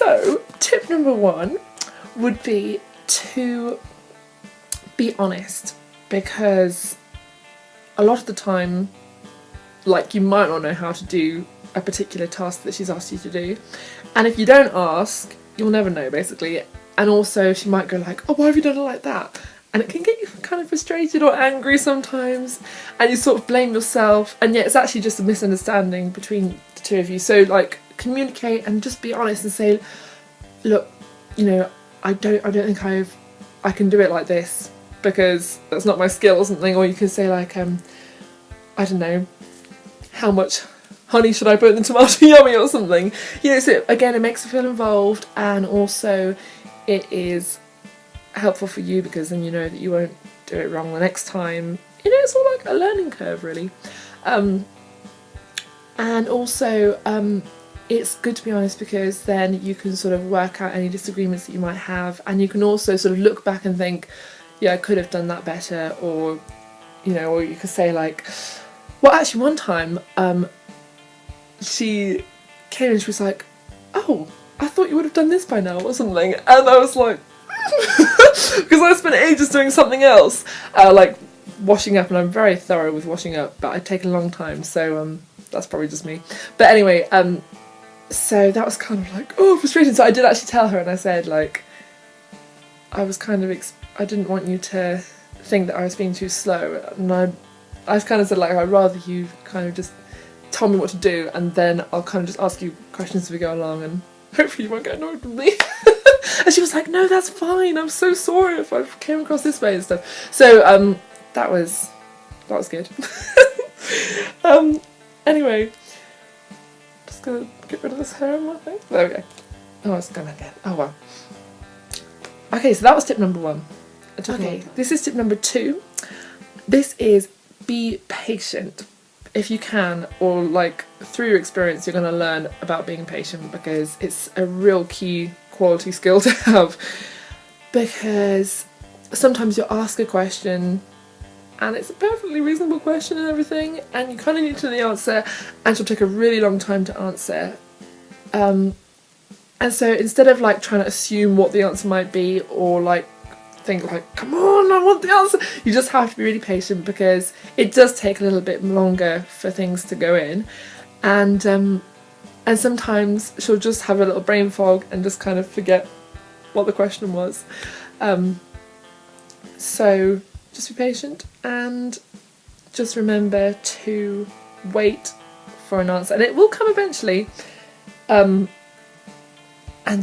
So, tip number 1 would be to be honest, because a lot of the time, like, you might not know how to do a particular task that she's asked you to do, and if you don't ask, you'll never know, basically. And also she might go like, oh, why have you done it like that? And it can get you kind of frustrated or angry sometimes, and you sort of blame yourself, and yet it's actually just a misunderstanding between the two of you. So, like, communicate and just be honest and say, look, you know, I don't think I can do it like this because that's not my skill or something. Or you can say like, I don't know, how much honey should I put in the tomato yummy or something. You know, so again, it makes her feel involved, and also it is helpful for you because then you know that you won't do it wrong the next time. You know, it's all like a learning curve, really. And also, it's good to be honest because then you can sort of work out any disagreements that you might have, and you can also sort of look back and think, yeah, I could have done that better, or, you know, or you could say like, well, actually one time, she came and she was like, oh, I thought you would have done this by now or something, and I was like, because I spent ages doing something else, like washing up, and I'm very thorough with washing up, but I take a long time, so that's probably just me. But anyway, so that was kind of like, oh, frustrating. So I did actually tell her, and I said like, I was kind of, I didn't want you to think that I was being too slow, and I kind of said like, I'd rather you kind of just tell me what to do, and then I'll kind of just ask you questions as we go along, and hopefully you won't get annoyed with me. And she was like, no, that's fine, I'm so sorry if I came across this way and stuff. So that was good. Anyway, just gonna get rid of this hair on my thing. There we go. Oh, it's gone again. Oh well. Okay, so that was tip number 1. Okay, this is tip number 2. This is be patient if you can, or like through your experience you're going to learn about being patient, because it's a real key quality skill to have. Because sometimes you'll ask a question and it's a perfectly reasonable question and everything, and you kind of need to know the answer, and it'll take a really long time to answer. And so instead of like trying to assume what the answer might be, or like think like, come on, I want the answer, you just have to be really patient, because it does take a little bit longer for things to go in, and sometimes she'll just have a little brain fog and just kind of forget what the question was. So just be patient and just remember to wait for an answer, and it will come eventually. And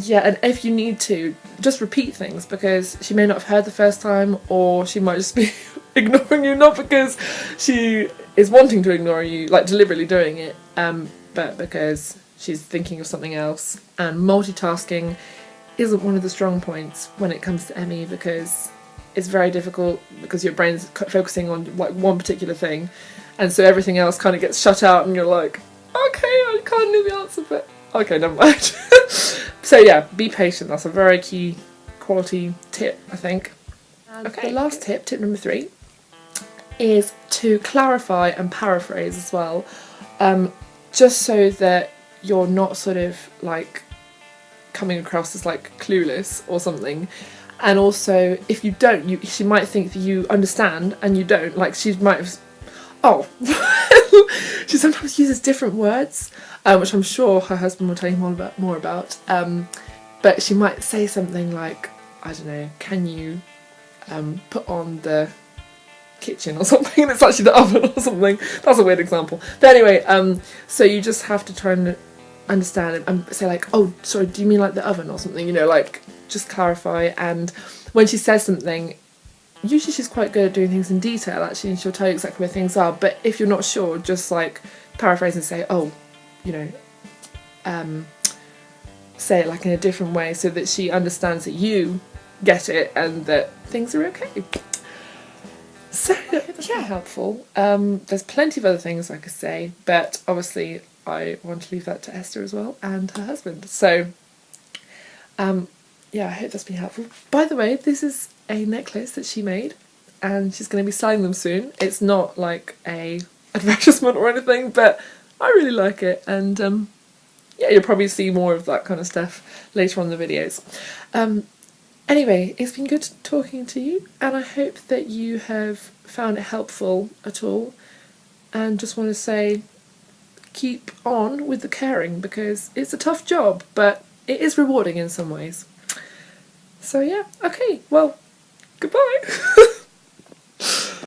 yeah, and if you need to, just repeat things, because she may not have heard the first time, or she might just be ignoring you, not because she is wanting to ignore you, like deliberately doing it, but because she's thinking of something else. And multitasking isn't one of the strong points when it comes to ME, because it's very difficult, because your brain's focusing on like one particular thing, and so everything else kind of gets shut out, and you're like, okay, I can't know the answer, but okay, never mind. So yeah, be patient. That's a very key quality tip, I think. Okay, the last tip, tip number 3, is to clarify and paraphrase as well, just so that you're not sort of like coming across as like clueless or something. And also, if you don't, she might think that you understand and you don't. Like, she might have, she sometimes uses different words, which I'm sure her husband will tell you more about. But she might say something like, I don't know, can you put on the kitchen or something, and it's actually the oven or something. That's a weird example. But anyway, so you just have to try and understand and say like, oh, sorry, do you mean like the oven or something? You know, like, just clarify. And when she says something, usually she's quite good at doing things in detail, actually, and she'll tell you exactly where things are. But if you're not sure, just like paraphrase and say, oh, you know, say it like in a different way, so that she understands that you get it and that things are okay. So yeah, helpful. There's plenty of other things I could say, but obviously I want to leave that to Esther as well, and her husband. So yeah, I hope that's been helpful. By the way, this is a necklace that she made, and she's going to be selling them soon. It's not like a advertisement or anything, but I really like it, and yeah, you'll probably see more of that kind of stuff later on in the videos. Anyway, it's been good talking to you, and I hope that you have found it helpful at all, and just want to say keep on with the caring, because it's a tough job, but it is rewarding in some ways. So yeah, okay, well, goodbye.